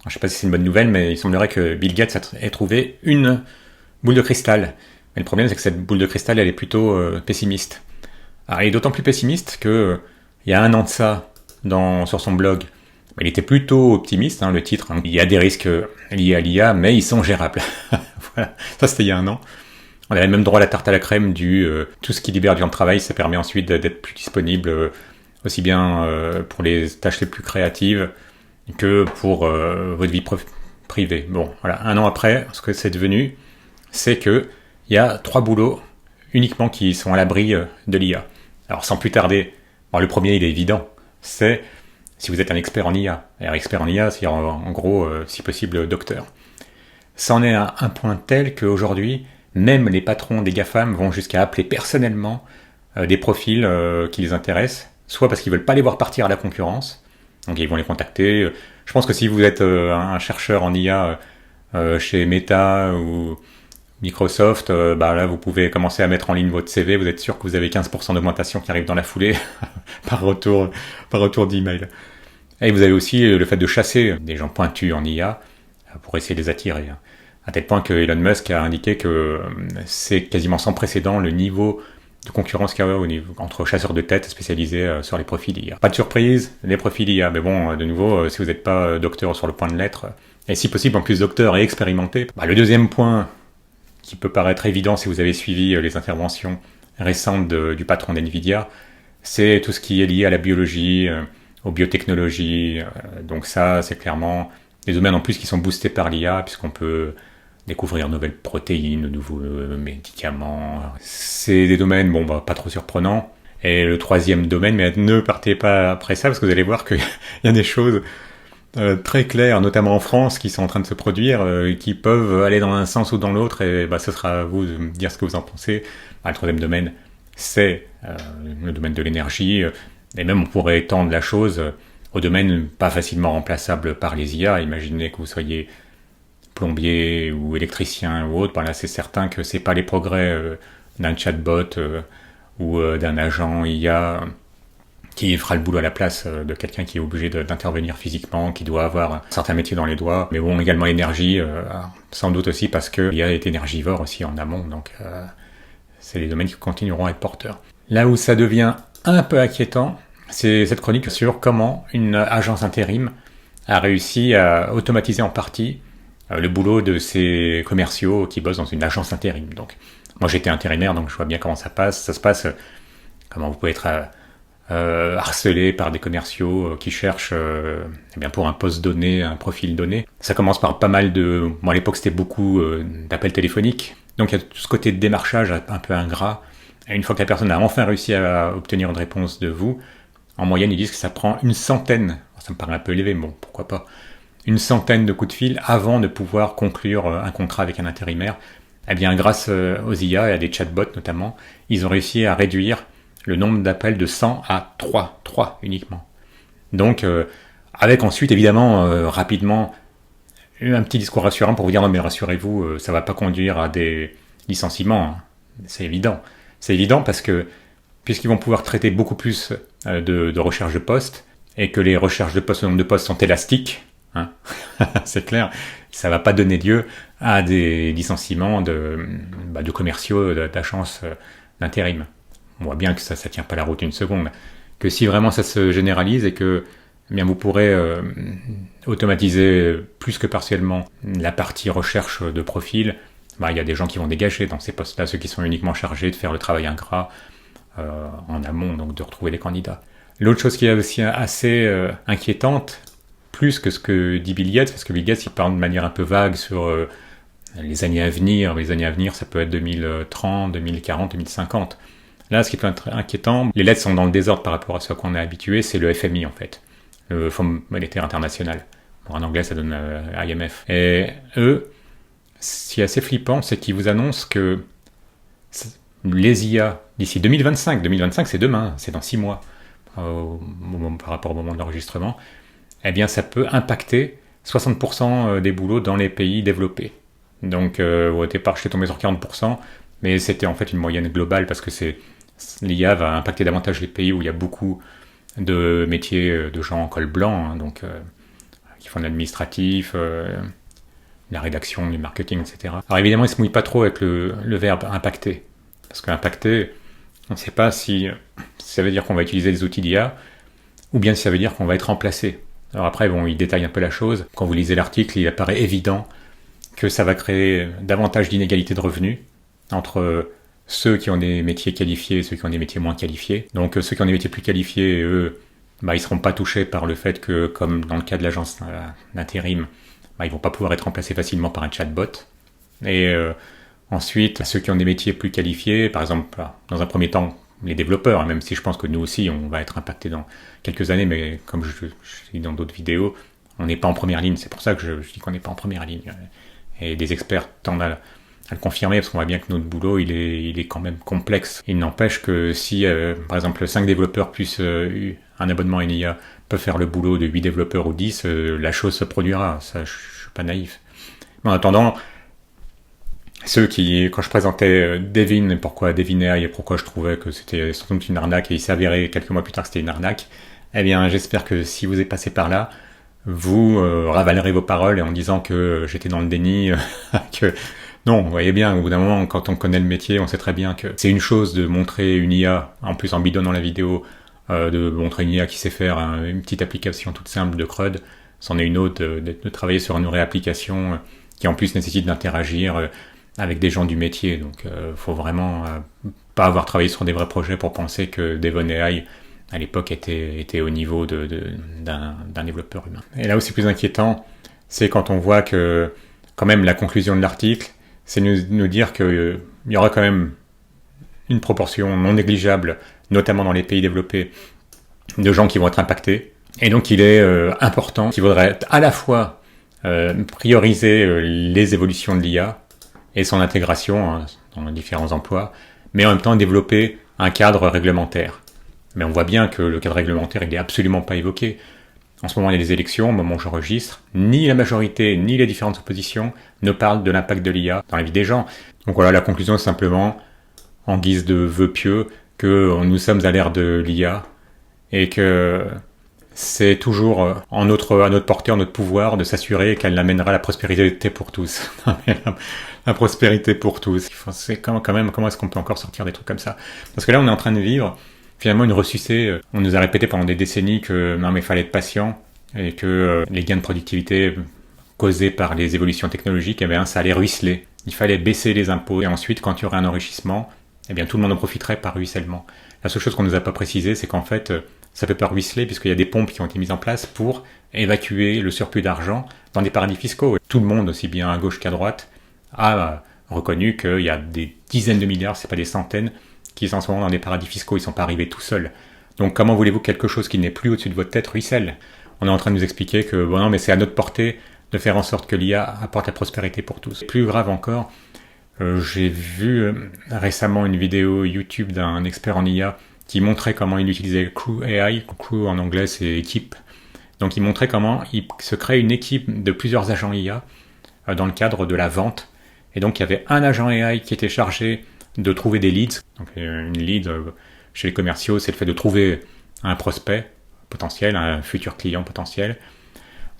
je ne sais pas si c'est une bonne nouvelle, mais il semblerait que Bill Gates ait trouvé une boule de cristal. Mais le problème, c'est que cette boule de cristal, elle est plutôt pessimiste. Alors, il est d'autant plus pessimiste que il y a un an de ça, sur son blog, il était plutôt optimiste, le titre. Il y a des risques liés à l'IA, mais ils sont gérables. Voilà, ça c'était il y a un an. On avait même droit à la tarte à la crème tout ce qui libère du temps de travail, ça permet ensuite d'être plus disponible aussi bien pour les tâches les plus créatives que pour votre vie privée. Bon, voilà, un an après, ce que c'est devenu, c'est que il y a 3 boulots uniquement qui sont à l'abri de l'IA. Alors sans plus tarder, le premier il est évident, c'est si vous êtes un expert en IA. Alors expert en IA, c'est en gros, si possible, docteur. Ça en est à un point tel qu'aujourd'hui, même les patrons des GAFAM vont jusqu'à appeler personnellement des profils qui les intéressent, soit parce qu'ils veulent pas les voir partir à la concurrence, donc ils vont les contacter. Je pense que si vous êtes un chercheur en IA chez Meta ou Microsoft, là vous pouvez commencer à mettre en ligne votre CV, vous êtes sûr que vous avez 15% d'augmentation qui arrive dans la foulée par retour d'email. Et vous avez aussi le fait de chasser des gens pointus en IA pour essayer de les attirer. À tel point que Elon Musk a indiqué que c'est quasiment sans précédent le niveau de concurrence qu'il y a entre chasseurs de tête spécialisés sur les profils IA. Pas de surprise, les profils IA, mais bon, de nouveau, si vous n'êtes pas docteur sur le point de l'être, et si possible en plus docteur et expérimenté, le deuxième point qui peut paraître évident si vous avez suivi les interventions récentes du patron d'NVIDIA, c'est tout ce qui est lié à la biologie, aux biotechnologies. Donc ça, c'est clairement des domaines en plus qui sont boostés par l'IA, puisqu'on peut découvrir de nouvelles protéines, de nouveaux médicaments. C'est des domaines, pas trop surprenants. Et le troisième domaine, mais ne partez pas après ça, parce que vous allez voir qu'il y a des choses très claires, notamment en France, qui sont en train de se produire, qui peuvent aller dans un sens ou dans l'autre, et ce sera à vous de me dire ce que vous en pensez. Le troisième domaine, c'est le domaine de l'énergie, et même on pourrait étendre la chose au domaine pas facilement remplaçable par les IA. Imaginez que vous soyez plombier ou électricien ou autre, là c'est certain que c'est pas les progrès d'un chatbot ou d'un agent IA qui fera le boulot à la place de quelqu'un qui est obligé d'intervenir physiquement, qui doit avoir certains métiers dans les doigts, mais bon, également l'énergie, sans doute aussi parce que l'IA est énergivore aussi en amont, donc c'est les domaines qui continueront à être porteurs. Là où ça devient un peu inquiétant, c'est cette chronique sur comment une agence intérim a réussi à automatiser en partie le boulot de ces commerciaux qui bossent dans une agence intérim. Donc, moi j'étais intérimaire, donc je vois bien comment ça passe. Ça se passe, comment vous pouvez être harcelé par des commerciaux qui cherchent pour un poste donné, un profil donné. Ça commence par pas mal de... Moi à l'époque c'était beaucoup d'appels téléphoniques. Donc il y a tout ce côté de démarchage un peu ingrat. Et une fois que la personne a enfin réussi à obtenir une réponse de vous, en moyenne ils disent que ça prend une centaine, ça me paraît un peu élevé, mais bon, pourquoi pas, une centaine de coups de fil avant de pouvoir conclure un contrat avec un intérimaire. Eh bien, grâce aux IA et à des chatbots notamment, ils ont réussi à réduire le nombre d'appels de 100 à 3 uniquement. Donc, avec ensuite, évidemment, rapidement, un petit discours rassurant pour vous dire « Non, mais rassurez-vous, ça ne va pas conduire à des licenciements. Hein. » C'est évident. C'est évident parce que, puisqu'ils vont pouvoir traiter beaucoup plus de recherches de postes, et que les recherches de postes, le nombre de postes sont élastiques, hein c'est clair, ça ne va pas donner lieu à des licenciements de commerciaux, d'agences d'intérim. On voit bien que ça tient pas la route une seconde. Que si vraiment ça se généralise et que vous pourrez automatiser plus que partiellement la partie recherche de profil, il y a des gens qui vont dégager dans ces postes-là, ceux qui sont uniquement chargés de faire le travail ingrat en amont, donc de retrouver les candidats. L'autre chose qui est aussi assez inquiétante, plus que ce que dit Bill Gates, parce que Bill Gates il parle de manière un peu vague sur les années à venir. Les années à venir, ça peut être 2030, 2040, 2050. Là, ce qui est inquiétant, les lettres sont dans le désordre par rapport à ce qu'on est habitué, c'est le FMI en fait, le Fonds monétaire international. En anglais, ça donne IMF. Et eux, ce qui est assez flippant, c'est qu'ils vous annoncent que les IA, d'ici 2025 c'est demain, c'est dans 6 mois, par rapport au moment de l'enregistrement, eh bien ça peut impacter 60% des boulots dans les pays développés. Donc au départ, je suis tombé sur 40%, mais c'était en fait une moyenne globale parce que l'IA va impacter davantage les pays où il y a beaucoup de métiers de gens en col blanc, hein, donc qui font de l'administratif, la rédaction, du marketing, etc. Alors évidemment, ils ne se mouillent pas trop avec le verbe impacter. Parce qu'impacter, on ne sait pas si ça veut dire qu'on va utiliser des outils d'IA, ou bien si ça veut dire qu'on va être remplacé. Alors après, bon, il détaille un peu la chose. Quand vous lisez l'article, il apparaît évident que ça va créer davantage d'inégalités de revenus entre ceux qui ont des métiers qualifiés et ceux qui ont des métiers moins qualifiés. Donc ceux qui ont des métiers plus qualifiés, eux, ils ne seront pas touchés par le fait que, comme dans le cas de l'agence d'intérim, ils ne vont pas pouvoir être remplacés facilement par un chatbot. Et ensuite, ceux qui ont des métiers plus qualifiés, par exemple, dans un premier temps, les développeurs, même si je pense que nous aussi, on va être impactés dans quelques années, mais comme je dis dans d'autres vidéos, on n'est pas en première ligne. C'est pour ça que je dis qu'on n'est pas en première ligne. Et des experts tendent à le confirmer, parce qu'on voit bien que notre boulot, il est quand même complexe. Il n'empêche que si, par exemple, 5 développeurs plus un abonnement NIA peuvent faire le boulot de 8 développeurs ou 10, la chose se produira. Ça, je suis pas naïf. Mais en attendant, ceux qui, quand je présentais Devin, pourquoi Devin AI et pourquoi je trouvais que c'était sans doute une arnaque, et il s'est avéré quelques mois plus tard que c'était une arnaque, eh bien j'espère que si vous êtes passé par là, vous ravalerez vos paroles en disant que j'étais dans le déni, que non, vous voyez bien, au bout d'un moment, quand on connaît le métier, on sait très bien que c'est une chose de montrer une IA, en plus en bidonnant la vidéo, de montrer une IA qui sait faire une petite application toute simple de CRUD, c'en est une autre de travailler sur une vraie application qui en plus nécessite d'interagir avec des gens du métier. Donc faut vraiment pas avoir travaillé sur des vrais projets pour penser que Devon AI à l'époque était au niveau d'un développeur humain. Et là où c'est plus inquiétant, c'est quand on voit que quand même la conclusion de l'article, c'est nous dire qu'il y aura quand même une proportion non négligeable, notamment dans les pays développés, de gens qui vont être impactés. Et donc il est important qu'il faudrait à la fois prioriser les évolutions de l'IA et son intégration dans les différents emplois, mais en même temps développer un cadre réglementaire. Mais on voit bien que le cadre réglementaire, il n'est absolument pas évoqué. En ce moment, il y a des élections, au moment où j'enregistre, ni la majorité, ni les différentes oppositions ne parlent de l'impact de l'IA dans la vie des gens. Donc voilà, la conclusion est simplement, en guise de vœu pieux, que nous sommes à l'ère de l'IA et que c'est toujours à notre portée, en notre pouvoir, de s'assurer qu'elle amènera la prospérité pour tous. La prospérité pour tous. C'est quand même, comment est-ce qu'on peut encore sortir des trucs comme ça? Parce que là, on est en train de vivre finalement une ressucée. On nous a répété pendant des décennies que non mais il fallait être patient et que les gains de productivité causés par les évolutions technologiques, eh bien, ça allait ruisseler. Il fallait baisser les impôts et ensuite, quand il y aurait un enrichissement, eh bien, tout le monde en profiterait par ruissellement. La seule chose qu'on nous a pas précisé, c'est qu'en fait, ça peut pas ruisseler puisqu'il y a des pompes qui ont été mises en place pour évacuer le surplus d'argent dans des paradis fiscaux. Et tout le monde, aussi bien à gauche qu'à droite, a reconnu qu'il y a des dizaines de milliards, c'est pas des centaines, qui sont en ce moment dans des paradis fiscaux, ils sont pas arrivés tout seuls. Donc comment voulez-vous que quelque chose qui n'est plus au-dessus de votre tête ruisselle? On est en train de nous expliquer que bon non mais c'est à notre portée de faire en sorte que l'IA apporte la prospérité pour tous. Plus grave encore, j'ai vu récemment une vidéo YouTube d'un expert en IA qui montrait comment il utilisait Crew AI. Crew en anglais c'est équipe. Donc il montrait comment il se crée une équipe de plusieurs agents IA dans le cadre de la vente. Et donc il y avait un agent AI qui était chargé de trouver des leads. Donc une lead chez les commerciaux, c'est le fait de trouver un prospect potentiel, un futur client potentiel,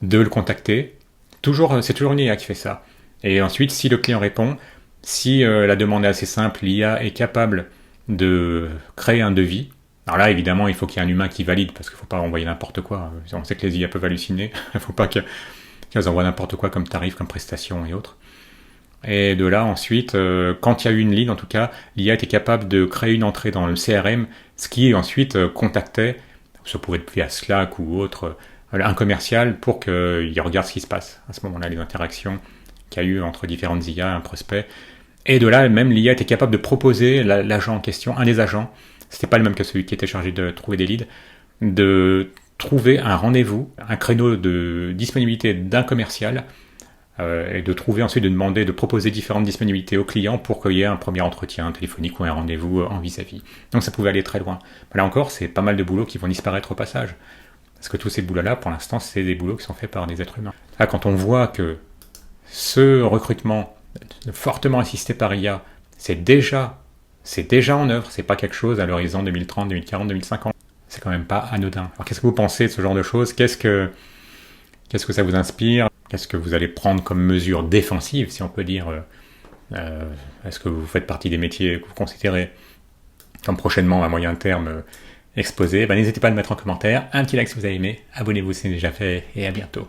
de le contacter. C'est toujours une IA qui fait ça. Et ensuite, si le client répond, si la demande est assez simple, l'IA est capable de créer un devis. Alors là, évidemment, il faut qu'il y ait un humain qui valide, parce qu'il ne faut pas envoyer n'importe quoi. On sait que les IA peuvent halluciner. Il ne faut pas qu'elles envoient n'importe quoi comme tarif, comme prestation et autres. Et de là, ensuite, quand il y a eu une lead, en tout cas, l'IA était capable de créer une entrée dans le CRM, ce qui ensuite contactait, ça pouvait être via Slack ou autre, un commercial pour qu'il regarde ce qui se passe. À ce moment-là, les interactions qu'il y a eu entre différentes IA, un prospect. Et de là, même l'IA était capable de proposer l'agent en question, un des agents, c'était pas le même que celui qui était chargé de trouver des leads, de trouver un rendez-vous, un créneau de disponibilité d'un commercial, et de trouver ensuite, de demander, de proposer différentes disponibilités aux clients pour qu'il y ait un premier entretien téléphonique ou un rendez-vous en vis-à-vis. Donc ça pouvait aller très loin. Là encore, c'est pas mal de boulots qui vont disparaître au passage. Parce que tous ces boulots-là, pour l'instant, c'est des boulots qui sont faits par des êtres humains. Là, quand on voit que ce recrutement fortement assisté par IA, c'est déjà en œuvre, c'est pas quelque chose à l'horizon 2030, 2040, 2050. C'est quand même pas anodin. Alors qu'est-ce que vous pensez de ce genre de choses? Qu'est-ce que ça vous inspire? Qu'est-ce que vous allez prendre comme mesure défensive, si on peut dire? Est-ce que vous faites partie des métiers que vous considérez comme prochainement à moyen terme exposés? N'hésitez pas à le mettre en commentaire. Un petit like si vous avez aimé. Abonnez-vous si ce n'est déjà fait. Et à bientôt.